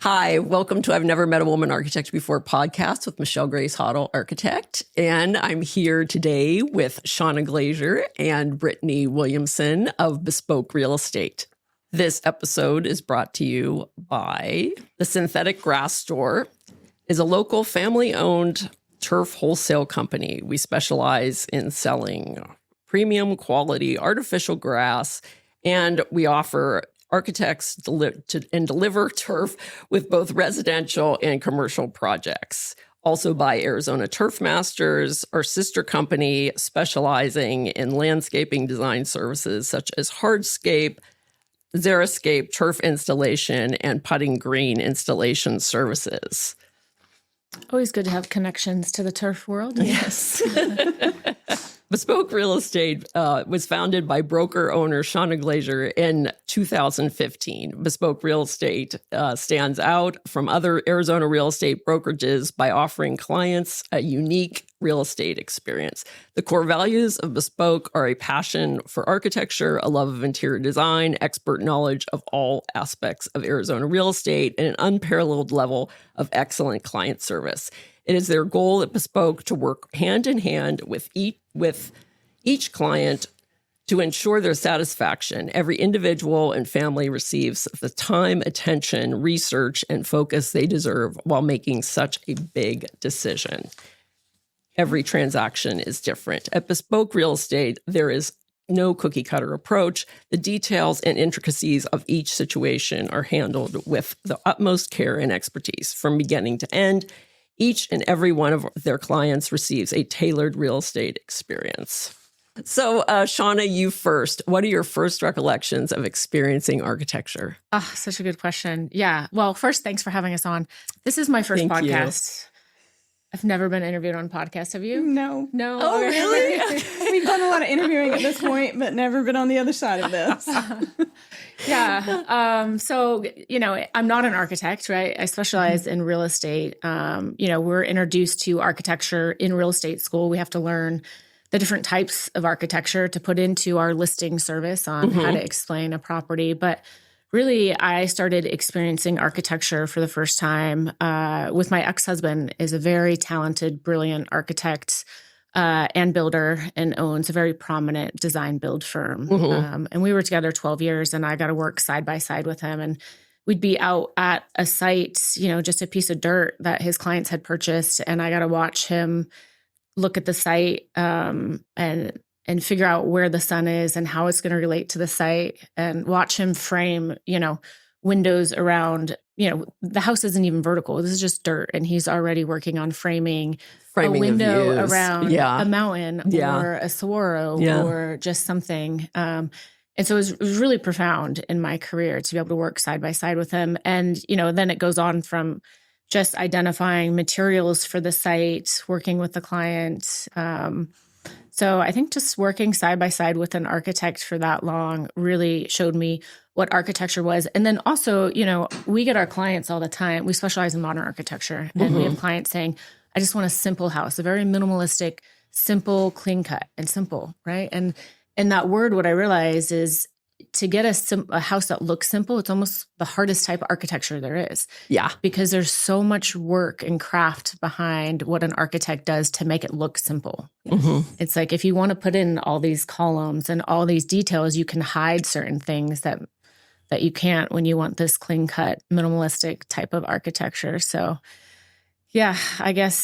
Hi, welcome to I've Never Met a Woman Architect Before podcast with Michelle Grace Hoddle, architect. And I'm here today with Shawna Glazier and Brittainy Williamson of beSpoke Real Estate. This episode is brought to you by the Synthetic Grass Store. Is a local family-owned turf wholesale company. We specialize in selling premium quality artificial grass, and we offer architects deliver turf with both residential and commercial projects. Also by Arizona Turf Masters, our sister company specializing in landscaping design services such as hardscape, xeriscape, turf installation, and putting green installation services. Always good to have connections to the turf world. Yes. beSpoke Real Estate was founded by broker-owner Shawna Glazier in 2015. beSpoke Real Estate stands out from other Arizona real estate brokerages by offering clients a unique real estate experience. The core values of beSpoke are a passion for architecture, a love of interior design, expert knowledge of all aspects of Arizona real estate, and an unparalleled level of excellent client service. It is their goal at beSpoke to work hand in hand with each client to ensure their satisfaction. Every individual and family receives the time, attention, research, and focus they deserve while making such a big decision. Every transaction is different. At beSpoke Real Estate, there is no cookie cutter approach. The details and intricacies of each situation are handled with the utmost care and expertise from beginning to end. Each and every one of their clients receives a tailored real estate experience. So, Shawna, you first. What are your first recollections of experiencing architecture? Oh, such a good question. Yeah. Well, first, thanks for having us on. This is my first podcast. I've never been interviewed on a podcast. Have you? No. Oh, really? We've done a lot of interviewing at this point, but never been on the other side of this. Yeah. So, I'm not an architect, right? I specialize in real estate. We're introduced to architecture in real estate school. We have to learn the different types of architecture to put into our listing service on how to explain a property. But really, I started experiencing architecture for the first time with my ex-husband. Is a very talented, brilliant architect and builder, and owns a very prominent design build firm. And we were together 12 years, and I got to work side by side with him. And we'd be out at a site, just a piece of dirt that his clients had purchased, and I got to watch him look at the site and figure out where the sun is and how it's going to relate to the site, and watch him frame, windows around, the house isn't even vertical. This is just dirt. And he's already working on framing a window around a mountain or a saguaro or just something. And so it was really profound in my career to be able to work side by side with him. And, then it goes on from just identifying materials for the site, working with the client. So I think just working side by side with an architect for that long really showed me what architecture was. And then also, we get our clients all the time. We specialize in modern architecture, and we have clients saying, I just want a simple house, a very minimalistic, simple, clean cut, and simple, right? And that word, what I realized is to get a house that looks simple, it's almost the hardest type of architecture there is. Yeah. Because there's so much work and craft behind what an architect does to make it look simple. It's like if you want to put in all these columns and all these details, you can hide certain things that you can't when you want this clean-cut, minimalistic type of architecture. So yeah, I guess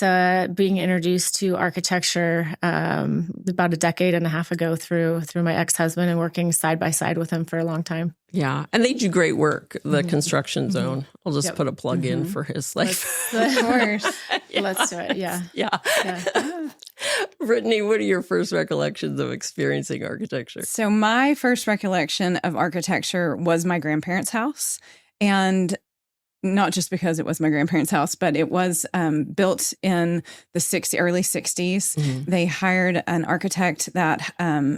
being introduced to architecture about a decade and a half ago through my ex-husband, and working side by side with him for a long time. Yeah. And they do great work, the construction zone. I'll just put a plug in for his life. Of course. Let's do it. Yeah. Brittainy, what are your first recollections of experiencing architecture? So my first recollection of architecture was my grandparents' house. And not just because it was my grandparents' house, but it was built in the early 60s. They hired an architect that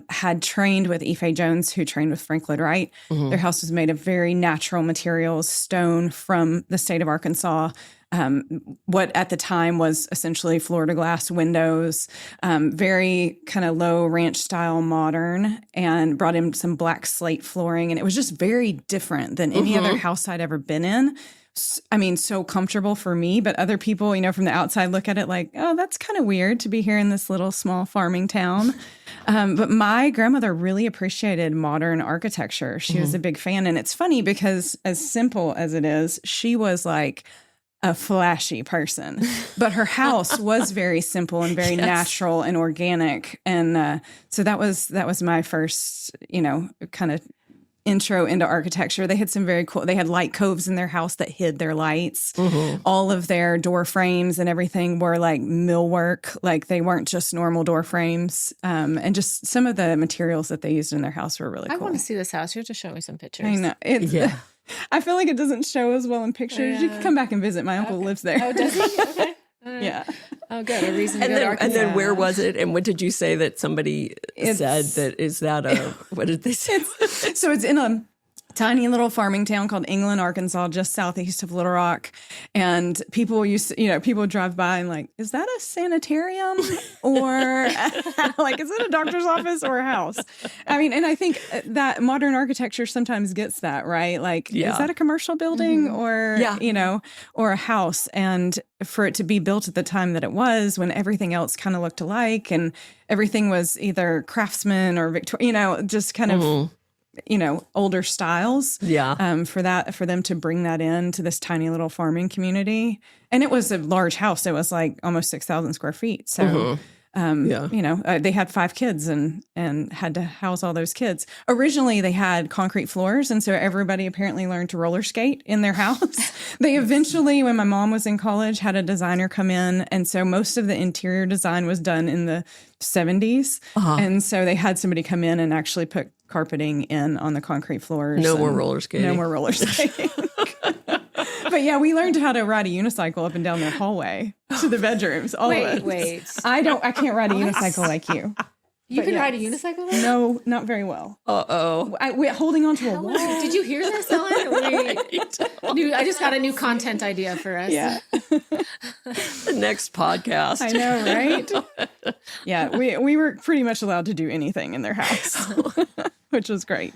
had trained with Ife Jones, who trained with Frank Lloyd Wright. Their house was made of very natural materials, stone from the state of Arkansas. what at the time was essentially Florida glass windows, very kind of low ranch style modern, and brought in some black slate flooring. And it was just very different than any other house I'd ever been in. I mean, so comfortable for me, but other people, from the outside look at it like, oh, that's kind of weird to be here in this little small farming town. But my grandmother really appreciated modern architecture. She was a big fan. And it's funny because as simple as it is, she was like a flashy person, but her house was very simple and very natural and organic. And so that was my first, kind of intro into architecture. They had some very cool, they had light coves in their house that hid their lights. All of their door frames and everything were like millwork, like they weren't just normal door frames. And just some of the materials that they used in their house were really cool. I want to see this house. You have to show me some pictures. I know. I feel like it doesn't show as well in pictures. You can come back and visit. My uncle lives there. Oh, does he? Okay. Yeah. Oh, good. A reason to go to Arkansas. And then where was it? And what did you say that somebody said that is that what did they say? So it's in a tiny little farming town called England, Arkansas, just southeast of Little Rock. And people people drive by and like, is that a sanitarium or like, is it a doctor's office or a house? I mean, and I think that modern architecture sometimes gets that, right? Like, is that a commercial building or, or a house? And for it to be built at the time that it was, when everything else kind of looked alike and everything was either craftsman or Victorian, just kind of, older styles. Yeah. For them to bring that into this tiny little farming community. And it was a large house. It was like almost 6,000 square feet. So, they had 5 kids and had to house all those kids. Originally, they had concrete floors. And so everybody apparently learned to roller skate in their house. They eventually, when my mom was in college, had a designer come in. And so most of the interior design was done in the 70s. And so they had somebody come in and actually put carpeting in on the concrete floors. No more roller skating. No more roller skating. But yeah, we learned how to ride a unicycle up and down their hallway to the bedrooms. Wait. I can't ride a unicycle like you. You can ride a unicycle though? No, not very well. We're holding onto a wall. Did you hear this, Ellen? I just got a new content idea for us. Yeah. The next podcast. I know, right? Yeah, we were pretty much allowed to do anything in their house, which was great.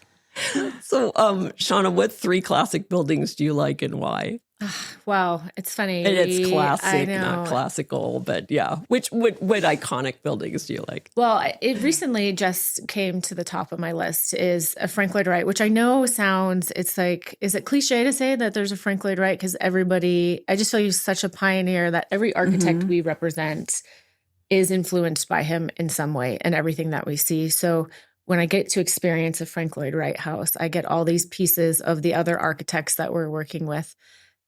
So, Shawna, what 3 classic buildings do you like and why? Wow, it's funny. And it's classic, not classical, but yeah. What iconic buildings do you like? Well, it recently just came to the top of my list is a Frank Lloyd Wright, which I know it's like, is it cliche to say that there's a Frank Lloyd Wright? Because I just feel he's such a pioneer that every architect we represent is influenced by him in some way and everything that we see. So when I get to experience a Frank Lloyd Wright house, I get all these pieces of the other architects that we're working with.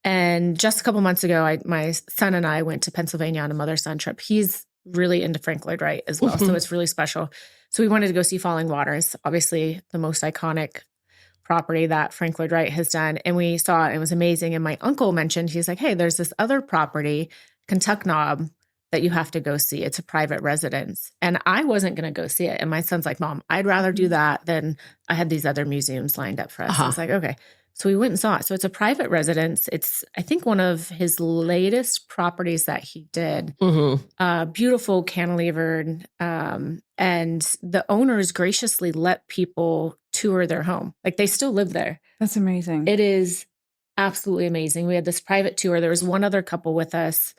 And just a couple months ago, my son and I went to Pennsylvania on a mother-son trip. He's really into Frank Lloyd Wright as well, so it's really special. So we wanted to go see Falling Waters, obviously the most iconic property that Frank Lloyd Wright has done. And we saw it. It was amazing. And my uncle mentioned, he's like, hey, there's this other property, Kentuck Knob, that you have to go see. It's a private residence. And I wasn't going to go see it. And my son's like, Mom, I'd rather do that than I had these other museums lined up for us. I was like, okay. So we went and saw it. So it's a private residence. It's, I think, one of his latest properties that he did. Beautiful cantilevered. And the owners graciously let people tour their home. Like they still live there. That's amazing. It is absolutely amazing. We had this private tour. There was one other couple with us.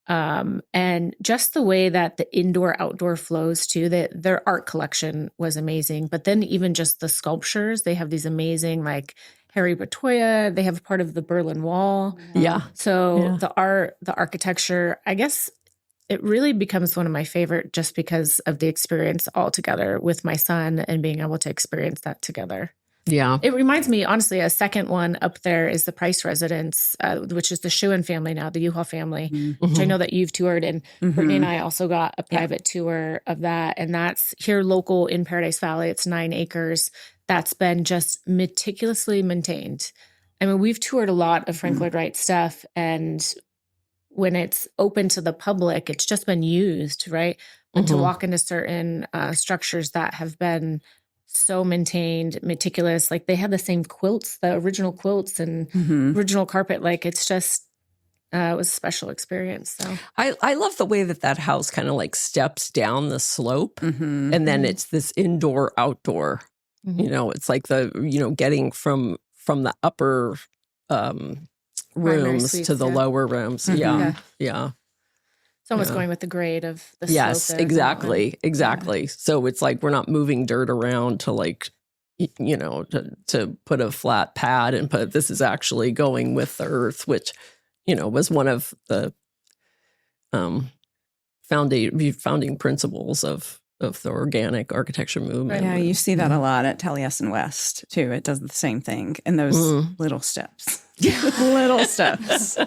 And just the way that the indoor-outdoor flows too, that their art collection was amazing. But then even just the sculptures, they have these amazing, like Harry Batoya, they have part of the Berlin Wall. Yeah. So the art, the architecture, I guess it really becomes one of my favorite just because of the experience altogether with my son and being able to experience that together. Yeah. It reminds me, honestly, a second one up there is the Price Residence, which is the Schoen family now, the U-Haul family, which I know that you've toured. And Brittainy and I also got a private tour of that. And that's here local in Paradise Valley. It's 9 acres. That's been just meticulously maintained. I mean, we've toured a lot of Frank Lloyd Wright stuff. And when it's open to the public, it's just been used, right? But to walk into certain structures that have been so maintained, meticulous, like they have the same quilts, the original quilts and original carpet. Like it's just, it was a special experience. So I love the way that house kind of like steps down the slope, Mm-hmm. and then it's this indoor outdoor. Mhm. You know, it's like getting from the upper rooms suites, to the yeah. lower rooms. Mhm. Yeah, Yeah. yeah. it's almost Yeah. going with the grade of the slope. Yes, there as well. exactly. So it's like we're not moving dirt around to like, to put a flat pad and put, this is actually going with the earth, which, was one of the founding principles of the organic architecture movement. Yeah, you see that a lot at Taliesin West too. It does the same thing in those little steps. Little steps.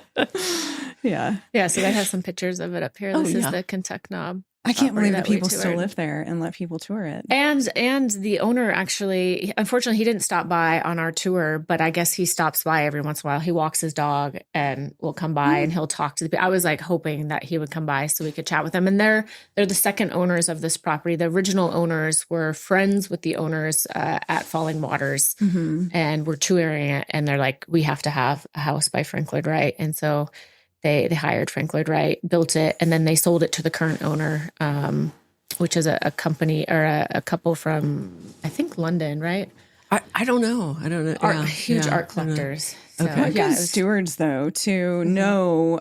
Yeah. Yeah, so they have some pictures of it up here. This is yeah. the Kentuck Knob. I can't property believe that we people still toured. live there and let people tour it. And the owner actually, unfortunately, he didn't stop by on our tour, but I guess he stops by every once in a while. He walks his dog and will come by and he'll talk to the people. I was like hoping that he would come by so we could chat with them. And they're the second owners of this property. The original owners were friends with the owners at Falling Waters, and we're touring it. And they're like, we have to have a house by Frank Lloyd Wright. And so they hired Frank Lloyd Wright, built it, and then they sold it to the current owner, which is a company or a couple from, I think, London, right? I don't know. Huge art collectors. So, Okay. Good stewards, though, to know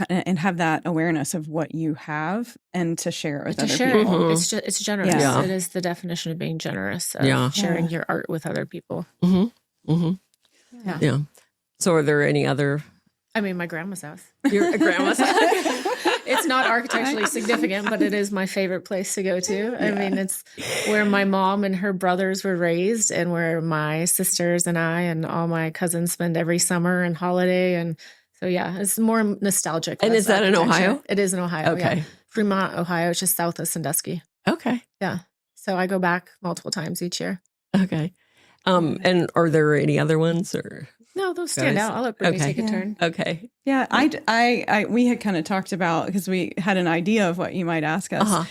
and have that awareness of what you have and to share it with to other share people. it. It's generous. Yeah. It is the definition of being generous. Of Yeah. sharing your art with other people. Yeah. So are there any other? I mean, my grandma's house. Your grandma's? It's not architecturally significant, but it is my favorite place to go to. I mean, it's where my mom and her brothers were raised and where my sisters and I and all my cousins spend every summer and holiday. And so, yeah, it's more nostalgic. And less is that in architecture. Ohio? It is in Ohio. Okay. Yeah. Fremont, Ohio. It's just south of Sandusky. Okay. Yeah. So I go back multiple times each year. Okay. And are there any other ones or? No, those stand Guys. out. I'll let Brittany Okay. take a turn. Okay. Yeah, I we had kind of talked about, because we had an idea of what you might ask us.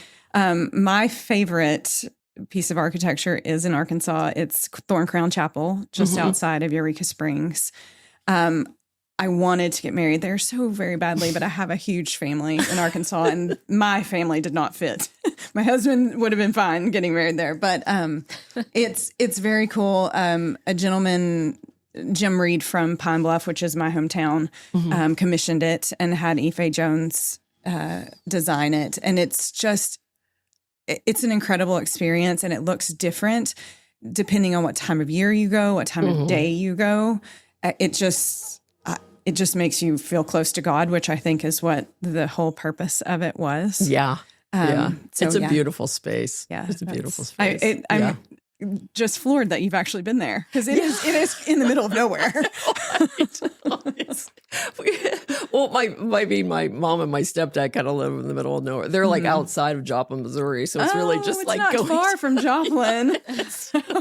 My favorite piece of architecture is in Arkansas. It's Thorn Crown Chapel, just outside of Eureka Springs. I wanted to get married there so very badly, but I have a huge family in Arkansas, and my family did not fit. My husband would have been fine getting married there, but it's very cool. A gentleman, Jim Reed from Pine Bluff, which is my hometown, commissioned it and had Ife Jones design it. And it's an incredible experience, and it looks different depending on what time of year you go, what time of day you go. It just makes you feel close to God, which I think is what the whole purpose of it was. Yeah. So, it's a beautiful space. Yeah, It's a beautiful space. I'm just floored that you've actually been there, because it is in the middle of nowhere. Well, my mom and my stepdad kind of live in the middle of nowhere. They're like outside of Joplin, Missouri, so it's really just it's like not going far from Joplin.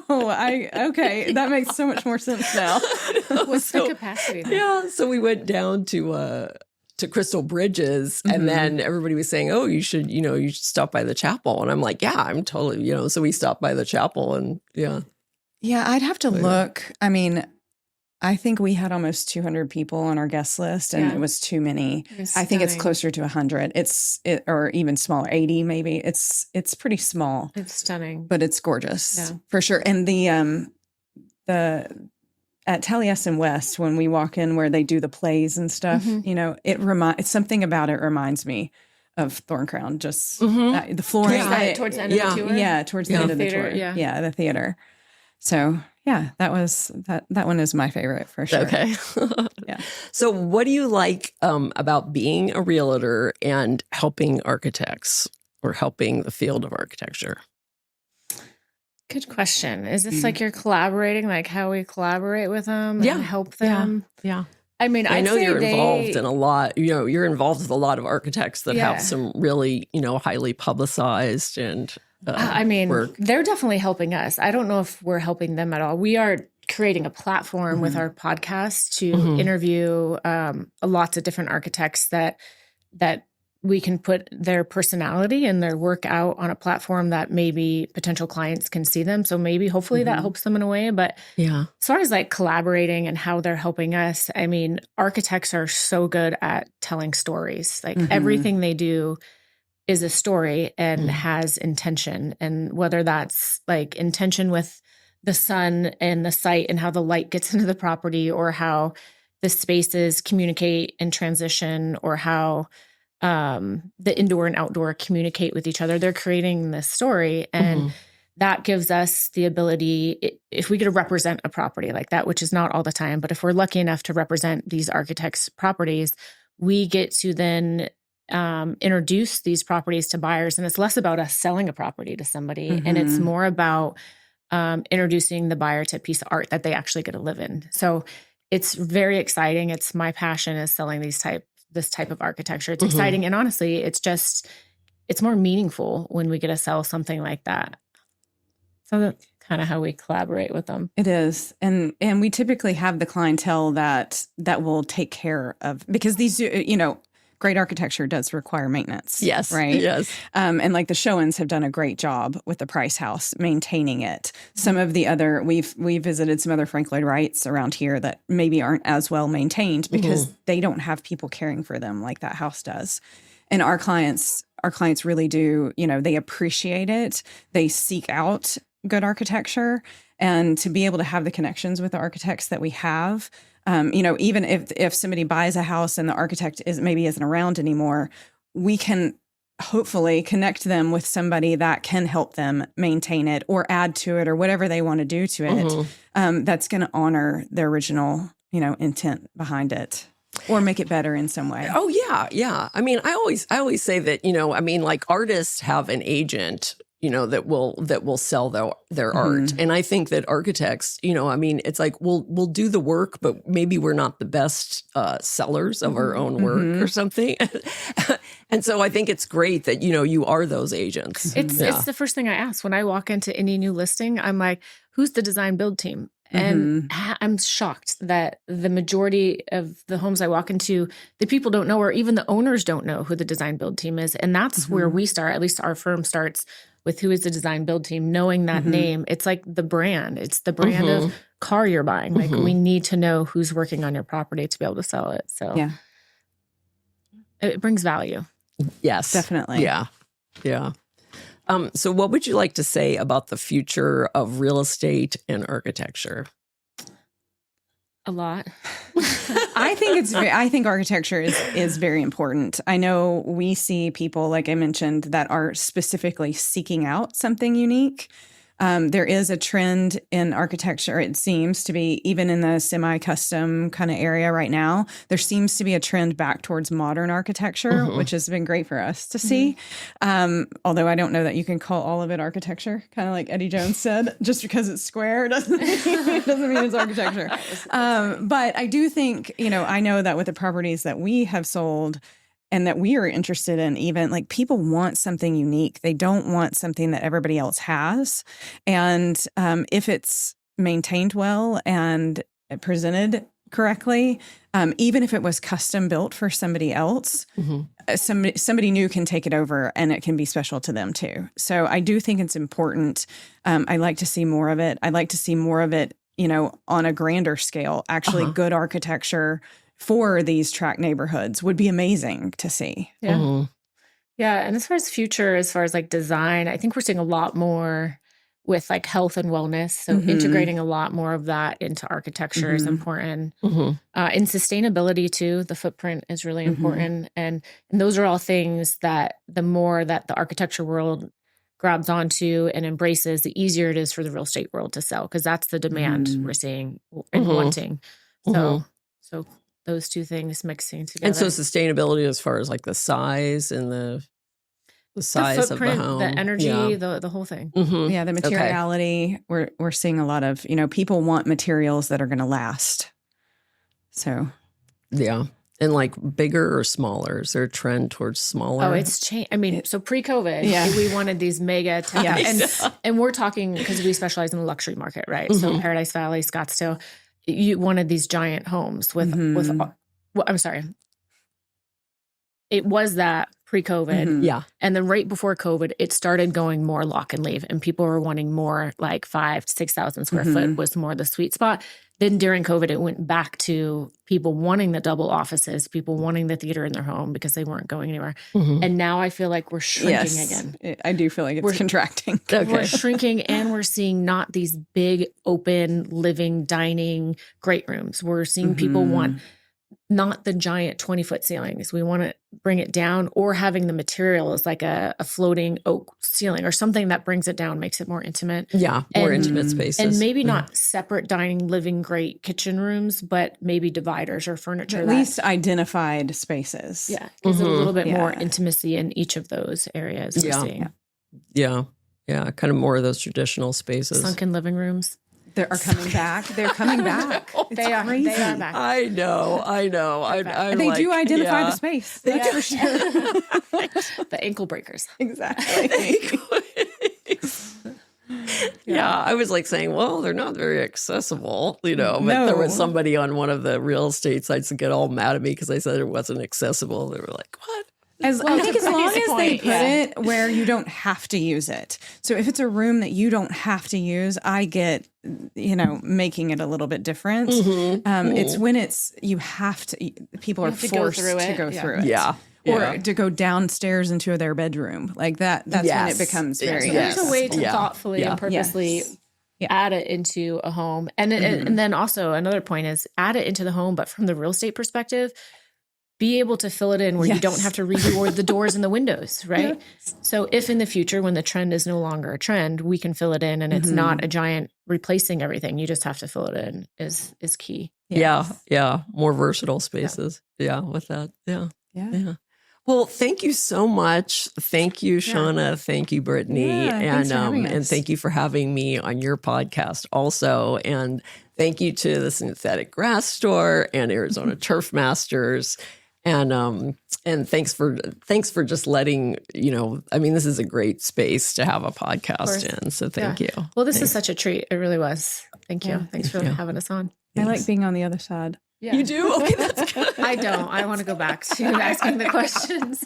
Okay, that makes so much more sense now. What's the capacity there? Yeah, so we went down to Crystal Bridges, and then everybody was saying, "Oh, you should stop by the chapel." And I'm like, "Yeah, I'm totally." So we stopped by the chapel, and yeah, I'd have to look. I mean, I think we had almost 200 people on our guest list, and it was too many. I think it's closer to 100. Or even smaller, 80 maybe. It's pretty small. It's stunning, but it's gorgeous for sure. And the at Taliesin West, when we walk in where they do the plays and stuff, it's something about it reminds me of Thorn Crown. Just the flooring towards the end of the tour. Yeah, towards the end of the theater, tour. yeah. The theater. So that one is my favorite for sure. okay. Yeah. So, what do you like about being a realtor and helping architects or helping the field of architecture? Good question. Is this like you're collaborating, like how we collaborate with them and help them? Yeah. I mean, I know you're involved they, in a lot. You're involved with a lot of architects that have some really, highly publicized and I mean, work. They're definitely helping us. I don't know if we're helping them at all. We are creating a platform with our podcast to interview lots of different architects that we can put their personality and their work out on a platform that maybe potential clients can see them. So maybe hopefully that helps them in a way. But Yeah. as far as like collaborating and how they're helping us, I mean, architects are so good at telling stories. Like everything they do is a story and has intention. And whether that's like intention with the sun and the site and how the light gets into the property, or how the spaces communicate and transition, or how the indoor and outdoor communicate with each other. They're creating this story, and that gives us the ability, if we get to represent a property like that, which is not all the time, but if we're lucky enough to represent these architects' properties, we get to then introduce these properties to buyers. And it's less about us selling a property to somebody, and it's more about introducing the buyer to a piece of art that they actually get to live in. So it's very exciting. It's my passion is selling this type of architecture. It's exciting. And honestly, it's more meaningful when we get to sell something like that. So that's kind of how we collaborate with them. It is. And we typically have the clientele that will take care of, because these, great architecture does require maintenance. Yes. Right. Yes. And like the Showens have done a great job with the Price House maintaining it. Some of the other, we visited some other Frank Lloyd Wrights around here that maybe aren't as well maintained because they don't have people caring for them like that house does. And our clients really do, they appreciate it. They seek out good architecture, and to be able to have the connections with the architects that we have. Even if somebody buys a house and the architect isn't around anymore, we can hopefully connect them with somebody that can help them maintain it or add to it or whatever they want to do to it. That's going to honor the original, intent behind it, or make it better in some way. Oh yeah, yeah. I mean, I always say that like artists have an agent, that will sell their art. And I think that architects, it's like we'll do the work, but maybe we're not the best sellers of our own work or something. And so I think it's great that, you are those agents. It's the first thing I ask when I walk into any new listing. I'm like, who's the design build team? And I'm shocked that the majority of the homes I walk into, the people don't know, or even the owners don't know who the design build team is. And that's where we start, at least our firm starts with who is the design build team, knowing that name. It's like the brand. It's the brand of car you're buying. Like we need to know who's working on your property to be able to sell it. So yeah, it brings value. Yes, definitely. Yeah. Yeah. So what would you like to say about the future of real estate and architecture? A lot. I think architecture is very important. I know we see people, like I mentioned, that are specifically seeking out something unique. There is a trend in architecture, it seems to be, even in the semi-custom kind of area right now, there seems to be a trend back towards modern architecture, which has been great for us to see. Although I don't know that you can call all of it architecture, kind of like Eddie Jones said, just because it's square doesn't mean it's architecture. But I do think, I know that with the properties that we have sold, and that we are interested in, even like people want something unique. They don't want something that everybody else has. And if it's maintained well and presented correctly, even if it was custom built for somebody else, somebody new can take it over and it can be special to them too. So I do think it's important. I like to see more of it. I like to see more of it, on a grander scale. Actually, good architecture for these tract neighborhoods would be amazing to see. Yeah. Yeah. And as far as like design, I think we're seeing a lot more with like health and wellness. So integrating a lot more of that into architecture is important. In sustainability too, the footprint is really important. And those are all things that the more that the architecture world grabs onto and embraces, the easier it is for the real estate world to sell, because that's the demand we're seeing and wanting. So those two things mixing together. And so sustainability as far as like the size and the size of the home. The energy, the whole thing. Yeah, the materiality. Okay. We're seeing a lot of, people want materials that are going to last. So. Yeah. And like bigger or smaller? Is there a trend towards smaller? Oh, it's changed. I mean, so pre-COVID, we wanted these mega and we're talking because we specialize in the luxury market, right? So Paradise Valley, Scottsdale, you wanted these giant homes with I'm sorry. it was that pre-COVID. Yeah. And then right before COVID, it started going more lock and leave, and people were wanting more like 5,000 to 6,000 square foot was more the sweet spot. Then during COVID, it went back to people wanting the double offices, people wanting the theater in their home because they weren't going anywhere. And now I feel like we're shrinking again. I do feel like it's contracting. We're shrinking, and we're seeing not these big, open, living, dining, great rooms. We're seeing people want not the giant 20-foot ceilings. We want to bring it down, or having the material as like a floating oak ceiling or something that brings it down, makes it more intimate. Yeah, more intimate spaces. And maybe not separate dining, living, great kitchen rooms, but maybe dividers or furniture. At least identified spaces. Yeah, gives it a little bit more intimacy in each of those areas we're seeing. Yeah, kind of more of those traditional spaces. Sunken living rooms. They are coming back. They're coming back. They are back. I know. They do identify the space. They do. For sure. The ankle breakers. Exactly. Yeah, I was like saying, well, they're not very accessible, but there was somebody on one of the real estate sites that get all mad at me because I said it wasn't accessible. They were like, what? I think as long as they put it where you don't have to use it. So if it's a room that you don't have to use, I get, making it a little bit different. It's when you have to, people are forced to go through it. Yeah. Or to go downstairs into their bedroom. Like that's when it becomes very there's a way to thoughtfully and purposely add it into a home. And then also another point is add it into the home, but from the real estate perspective, be able to fill it in where you don't have to redo the doors and the windows, right? Yeah. So if in the future, when the trend is no longer a trend, we can fill it in and it's not a giant replacing everything. You just have to fill it in is key. Yes. Yeah. More versatile spaces. Yeah. With that. Yeah. Well, thank you so much. Thank you, Shawna. Thank you, Brittainy. And thank you for having me on your podcast also. And thank you to the Synthetic Grass Store and Arizona Turf Masters. And thanks for just letting, this is a great space to have a podcast in. So thank you. Well, this is such a treat. It really was. Thank you. Thanks for having us on. I like being on the other side. Yeah. You do? Okay, that's good. I don't. I want to go back to asking the questions.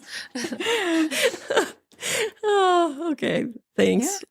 Oh, okay. Thanks.